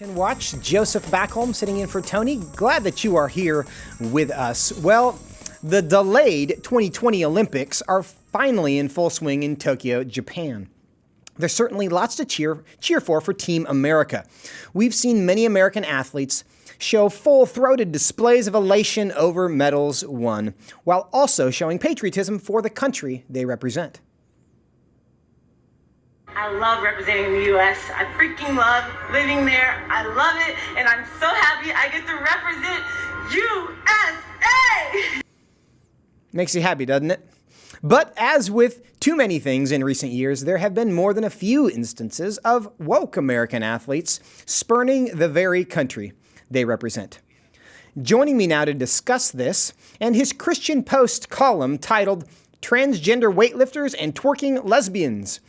And watch, Joseph Backholm sitting in for Tony. Glad that you are here with us. Well, the delayed 2020 Olympics are finally in full swing in Tokyo, Japan. There's certainly lots to cheer for Team America. We've seen many American athletes show full-throated displays of elation over medals won, while also showing patriotism for the country they represent. I love representing the U.S. I freaking love living there. I love it, and I'm so happy I get to represent USA! Makes you happy, doesn't it? But as with too many things in recent years, there have been more than a few instances of woke American athletes spurning the very country they represent. Joining me now to discuss this and his Christian Post column titled Transgender Weightlifters and Twerking Lesbians,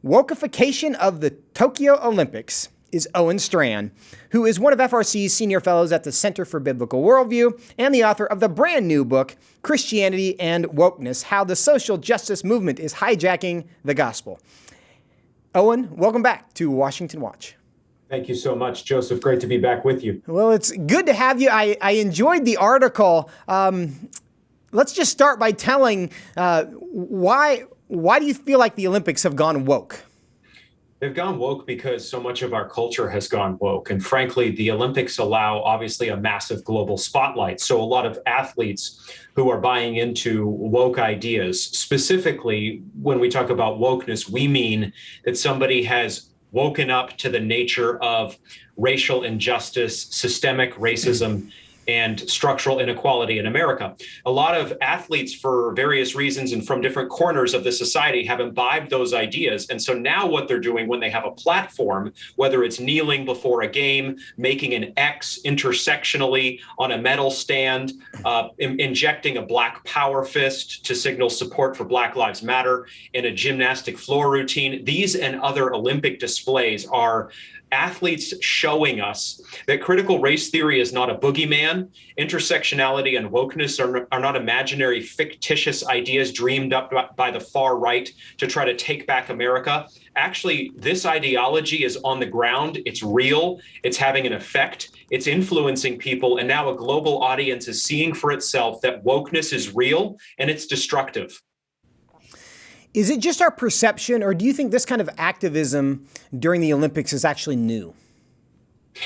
Wokeification of the Tokyo Olympics, is Owen Strachan, who is one of FRC's senior fellows at the Center for Biblical Worldview and the author of the brand new book, Christianity and Wokeness, How the Social Justice Movement is Hijacking the Gospel. Owen, welcome back to Washington Watch. Thank you so much, Joseph. Great to be back with you. Well, it's good to have you. I enjoyed the article. Let's just start by telling why do you feel like the Olympics have gone woke? They've gone woke because so much of our culture has gone woke. And frankly, the Olympics allow obviously a massive global spotlight. So a lot of athletes who are buying into woke ideas, specifically when we talk about wokeness, we mean that somebody has woken up to the nature of racial injustice, systemic racism, and structural inequality in America. A lot of athletes, for various reasons and from different corners of the society, have imbibed those ideas. And so now what they're doing when they have a platform, whether it's kneeling before a game, making an X intersectionally on a medal stand, injecting a black power fist to signal support for Black Lives Matter in a gymnastic floor routine, these and other Olympic displays are athletes showing us that critical race theory is not a boogeyman. Intersectionality and wokeness are not imaginary, fictitious ideas dreamed up by the far right to try to take back America. Actually, this ideology is on the ground. It's real. It's having an effect. It's influencing people. And now a global audience is seeing for itself that wokeness is real and it's destructive. Is it just our perception, or do you think this kind of activism during the Olympics is actually new?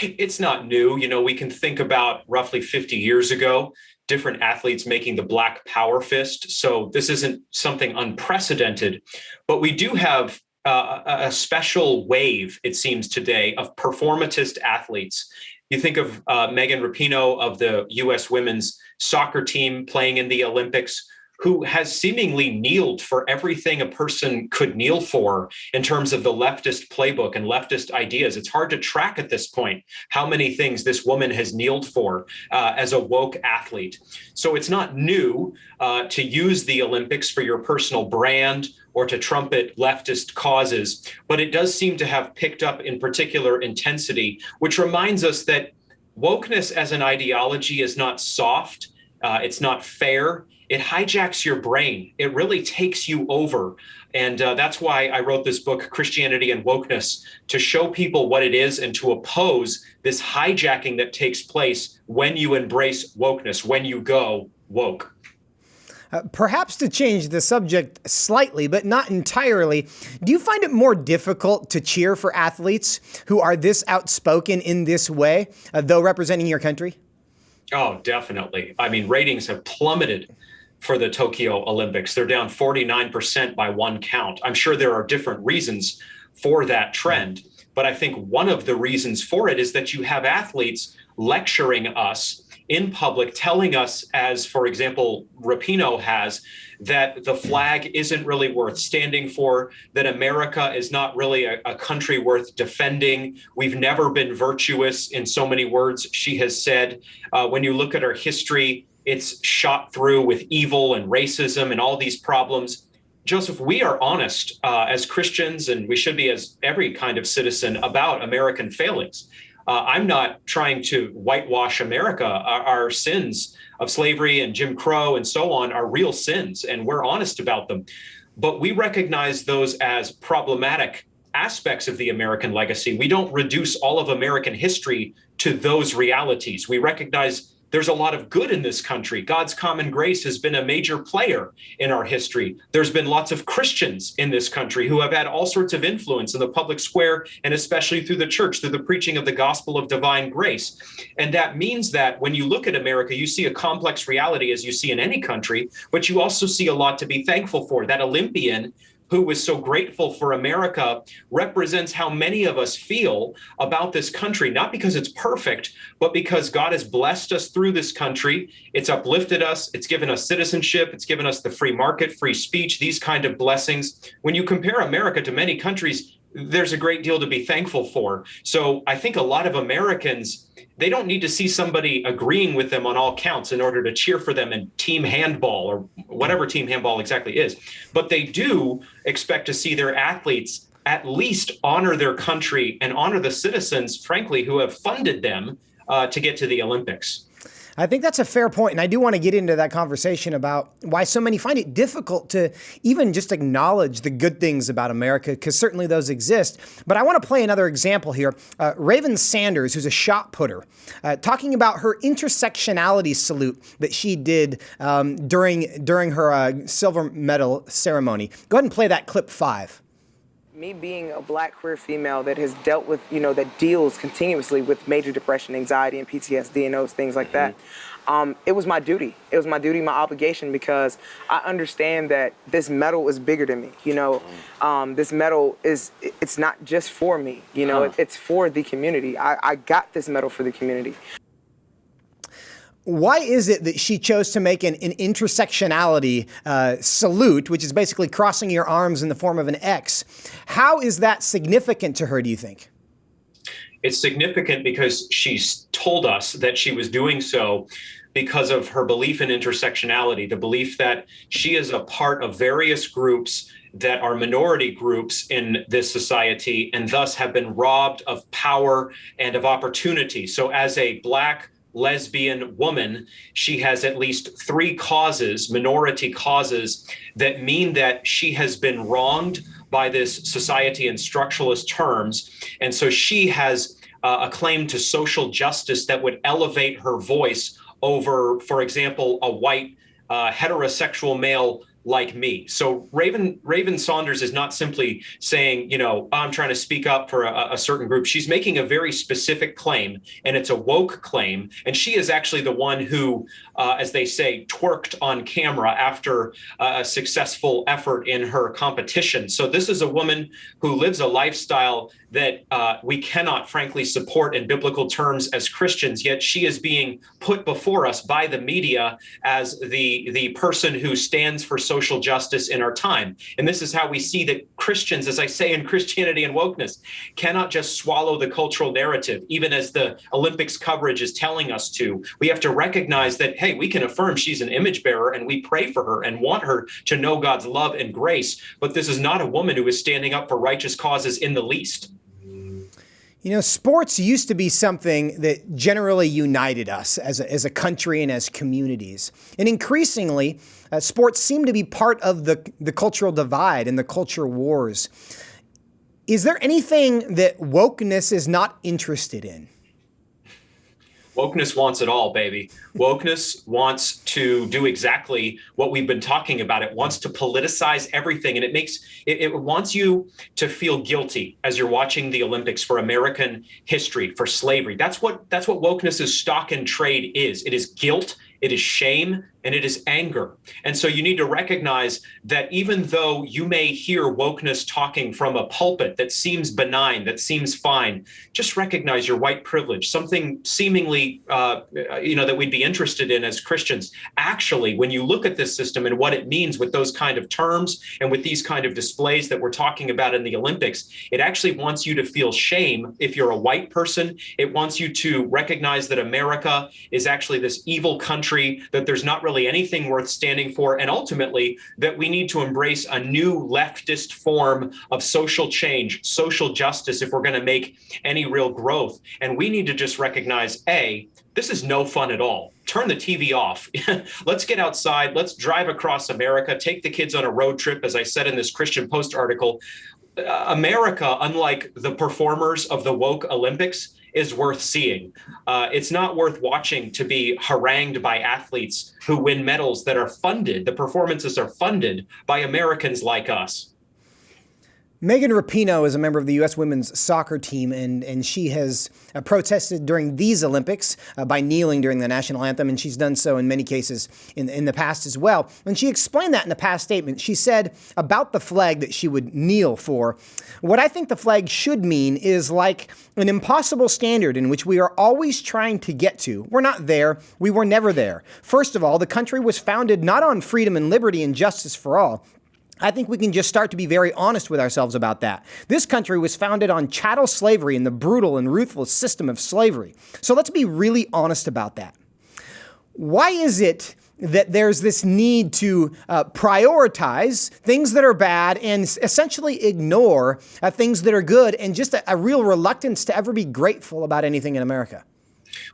It's not new. You know, we can think about roughly 50 years ago, different athletes making the black power fist. So this isn't something unprecedented, but we do have a special wave, it seems today, of performatist athletes. You think of Megan Rapino of the U.S. women's soccer team playing in the Olympics, who has seemingly kneeled for everything a person could kneel for in terms of the leftist playbook and leftist ideas. It's hard to track at this point how many things this woman has kneeled for as a woke athlete. So it's not new to use the Olympics for your personal brand or to trumpet leftist causes, but it does seem to have picked up in particular intensity, which reminds us that wokeness as an ideology is not soft, it's not fair. It hijacks your brain. It really takes you over. And that's why I wrote this book, Christianity and Wokeness, to show people what it is and to oppose this hijacking that takes place when you embrace wokeness, when you go woke. Perhaps to change the subject slightly, but not entirely, do you find it more difficult to cheer for athletes who are this outspoken in this way, though representing your country? Oh, definitely. I mean, ratings have plummeted for the Tokyo Olympics. They're down 49% by one count. I'm sure there are different reasons for that trend, but I think one of the reasons for it is that you have athletes lecturing us in public, telling us, as for example, Rapino has, that the flag isn't really worth standing for, that America is not really a country worth defending. We've never been virtuous, in so many words, she has said. When you look at our history, it's shot through with evil and racism and all these problems. Joseph, we are honest as Christians, and we should be as every kind of citizen, about American failings. I'm not trying to whitewash America. Our sins of slavery and Jim Crow and so on are real sins, and we're honest about them. But we recognize those as problematic aspects of the American legacy. We don't reduce all of American history to those realities. We recognize there's a lot of good in this country. God's common grace has been a major player in our history. There's been lots of Christians in this country who have had all sorts of influence in the public square, and especially through the church, through the preaching of the gospel of divine grace. And that means that when you look at America, you see a complex reality as you see in any country, but you also see a lot to be thankful for. That Olympian who was so grateful for America represents how many of us feel about this country, not because it's perfect, but because God has blessed us through this country. It's uplifted us. It's given us citizenship. It's given us the free market, free speech, these kind of blessings. When you compare America to many countries, there's a great deal to be thankful for. So I think a lot of Americans, they don't need to see somebody agreeing with them on all counts in order to cheer for them in team handball or whatever team handball exactly is. But they do expect to see their athletes at least honor their country and honor the citizens, frankly, who have funded them to get to the Olympics. I think that's a fair point, and I do want to get into that conversation about why so many find it difficult to even just acknowledge the good things about America, because certainly those exist. But I want to play another example here. Raven Sanders, who's a shot putter, talking about her intersectionality salute that she did during her silver medal ceremony. Go ahead and play that clip 5. Me being a Black queer female that has dealt with, that deals continuously with major depression, anxiety, and PTSD and those things like that, it was my duty. It was my duty, my obligation, because I understand that this medal is bigger than me. This medal it's not just for me. It's for the community. I got this medal for the community. Why is it that she chose to make an intersectionality salute, which is basically crossing your arms in the form of an X? How is that significant to her, do you think? It's significant because she's told us that she was doing so because of her belief in intersectionality, the belief that she is a part of various groups that are minority groups in this society and thus have been robbed of power and of opportunity. So as a Black lesbian woman, she has at least 3 causes, minority causes, that mean that she has been wronged by this society in structuralist terms. And so she has a claim to social justice that would elevate her voice over, for example, a white heterosexual male like me. So Raven Saunders is not simply saying, I'm trying to speak up for a certain group. She's making a very specific claim, and it's a woke claim. And she is actually the one who, as they say, twerked on camera after a successful effort in her competition. So this is a woman who lives a lifestyle that we cannot, frankly, support in biblical terms as Christians, yet she is being put before us by the media as the person who stands for social justice in our time. And this is how we see that Christians, as I say in Christianity and Wokeness, cannot just swallow the cultural narrative, even as the Olympics coverage is telling us to. We have to recognize that, hey, we can affirm she's an image bearer and we pray for her and want her to know God's love and grace. But this is not a woman who is standing up for righteous causes in the least. Sports used to be something that generally united us as a country and as communities. And increasingly, sports seem to be part of the cultural divide and the culture wars. Is there anything that wokeness is not interested in? Wokeness wants it all, baby. Wokeness wants to do exactly what we've been talking about. It wants to politicize everything, and it wants you to feel guilty as you're watching the Olympics for American history, for slavery. That's what wokeness's stock and trade is. It is guilt, it is shame, and it is anger. And so you need to recognize that even though you may hear wokeness talking from a pulpit that seems benign, that seems fine, just recognize your white privilege, something seemingly, that we'd be interested in as Christians. Actually, when you look at this system and what it means with those kind of terms and with these kind of displays that we're talking about in the Olympics, it actually wants you to feel shame if you're a white person. It wants you to recognize that America is actually this evil country, that there's not really anything worth standing for, and ultimately that we need to embrace a new leftist form of social change, social justice, if we're going to make any real growth. And we need to just recognize, this is no fun at all. Turn the TV off. Let's get outside. Let's drive across America, take the kids on a road trip, as I said in this Christian Post article. America, unlike the performers of the woke Olympics, is worth seeing. It's not worth watching to be harangued by athletes who win medals that are funded. The performances are funded by Americans like us. Megan Rapino is a member of the U.S. women's soccer team, and she has protested during these Olympics by kneeling during the national anthem, and she's done so in many cases in the past as well. When she explained that in a past statement, she said about the flag that she would kneel for, "What I think the flag should mean is like an impossible standard in which we are always trying to get to. We're not there. We were never there. First of all, the country was founded not on freedom and liberty and justice for all. I think we can just start to be very honest with ourselves about that. This country was founded on chattel slavery and the brutal and ruthless system of slavery. So let's be really honest about that." Why is it that there's this need to prioritize things that are bad and essentially ignore things that are good, and just a real reluctance to ever be grateful about anything in America?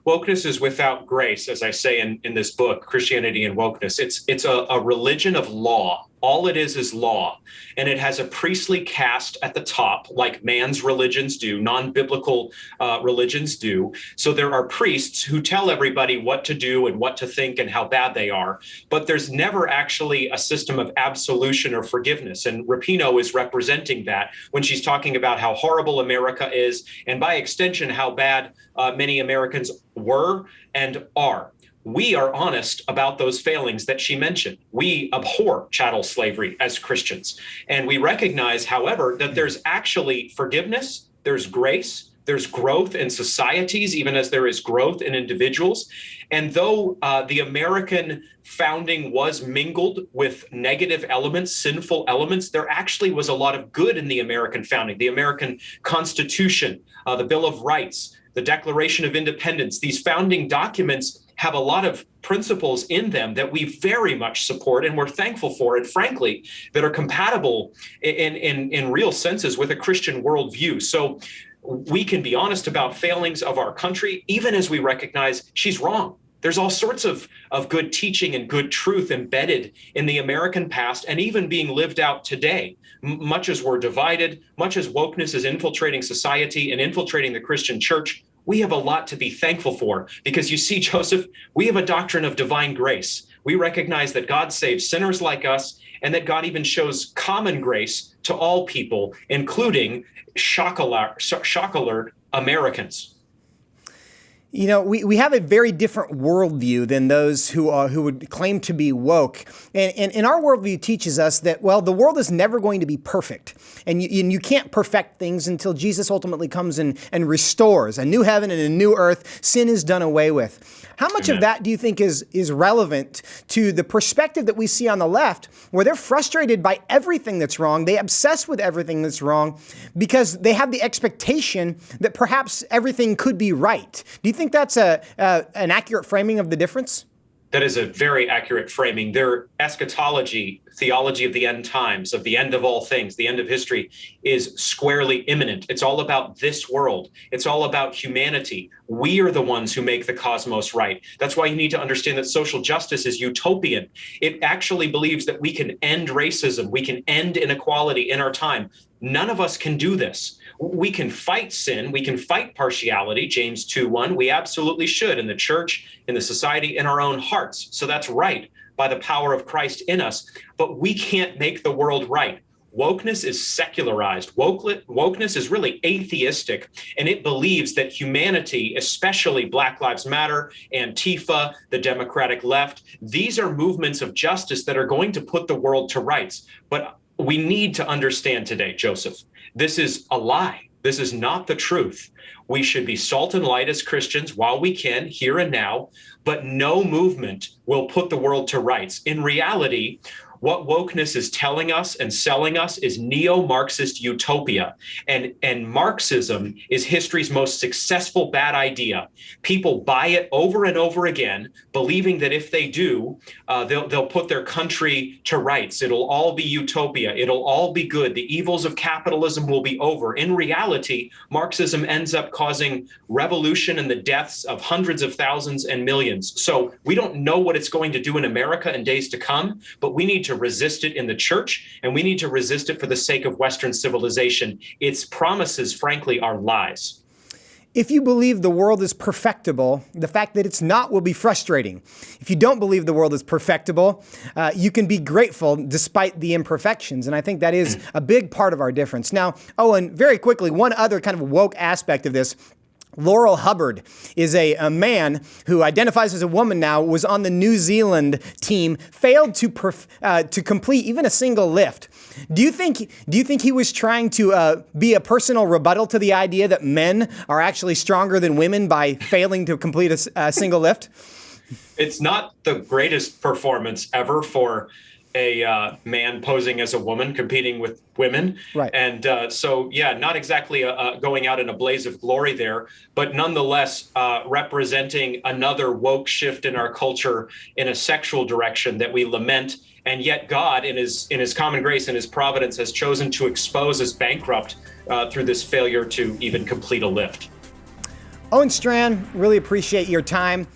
Wokeness is without grace, as I say in this book, Christianity and Wokeness. It's a religion of law. All it is law. And it has a priestly caste at the top, like man's religions do, non-biblical religions do. So there are priests who tell everybody what to do and what to think and how bad they are. But there's never actually a system of absolution or forgiveness. And Rapino is representing that when she's talking about how horrible America is, and by extension, how bad many Americans were and are. We are honest about those failings that she mentioned. We abhor chattel slavery as Christians. And we recognize, however, that there's actually forgiveness, there's grace, there's growth in societies, even as there is growth in individuals. And though the American founding was mingled with negative elements, sinful elements, there actually was a lot of good in the American founding, the American Constitution, the Bill of Rights, the Declaration of Independence. These founding documents have a lot of principles in them that we very much support and we're thankful for, and frankly, that are compatible in real senses with a Christian worldview. So we can be honest about failings of our country, even as we recognize she's wrong. There's all sorts of good teaching and good truth embedded in the American past and even being lived out today. Much as we're divided, much as wokeness is infiltrating society and infiltrating the Christian church, we have a lot to be thankful for, because you see, Joseph, we have a doctrine of divine grace. We recognize that God saves sinners like us, and that God even shows common grace to all people, including shock alert Americans. You know, we have a very different worldview than those who would claim to be woke. And our worldview teaches us that, well, the world is never going to be perfect. And you can't perfect things until Jesus ultimately comes and restores a new heaven and a new earth. Sin is done away with. How much of that do you think is relevant to the perspective that we see on the left, where they're frustrated by everything that's wrong? They obsess with everything that's wrong because they have the expectation that perhaps everything could be right. Do you think that's an accurate framing of the difference? That is a very accurate framing. Their eschatology, theology of the end times, of the end of all things, the end of history, is squarely imminent. It's all about this world. It's all about humanity. We are the ones who make the cosmos right. That's why you need to understand that social justice is utopian. It actually believes that we can end racism. We can end inequality in our time. None of us can do this. We can fight sin. We can fight partiality, James 2:1. We absolutely should in the church, in the society, in our own hearts. So that's right by the power of Christ in us. But we can't make the world right. Wokeness is secularized. Wokeness is really atheistic, and it believes that humanity, especially Black Lives Matter, Antifa, the Democratic left, these are movements of justice that are going to put the world to rights. But we need to understand today, Joseph, this is a lie. This is not the truth. We should be salt and light as Christians while we can, here and now, but no movement will put the world to rights. In reality, what wokeness is telling us and selling us is neo-Marxist utopia. And Marxism is history's most successful bad idea. People buy it over and over again, believing that if they do, they'll put their country to rights. It'll all be utopia. It'll all be good. The evils of capitalism will be over. In reality, Marxism ends up causing revolution and the deaths of hundreds of thousands and millions. So we don't know what it's going to do in America in days to come, but we need to to resist it in the church, and we need to resist it for the sake of Western civilization. Its promises, frankly, are lies. If you believe the world is perfectible, the fact that it's not will be frustrating. If you don't believe the world is perfectible, you can be grateful despite the imperfections. And I think that is a big part of our difference. Now, Owen, very quickly, one other kind of woke aspect of this. Laurel Hubbard is a man who identifies as a woman now, was on the New Zealand team, failed to complete even a single lift. Do you think he was trying to be a personal rebuttal to the idea that men are actually stronger than women by failing to complete a single lift? It's not the greatest performance ever for a man posing as a woman competing with women. Right. And not exactly going out in a blaze of glory there, but nonetheless representing another woke shift in our culture in a sexual direction that we lament. And yet God, in his common grace and his providence, has chosen to expose as bankrupt through this failure to even complete a lift. Owen Strachan, really appreciate your time.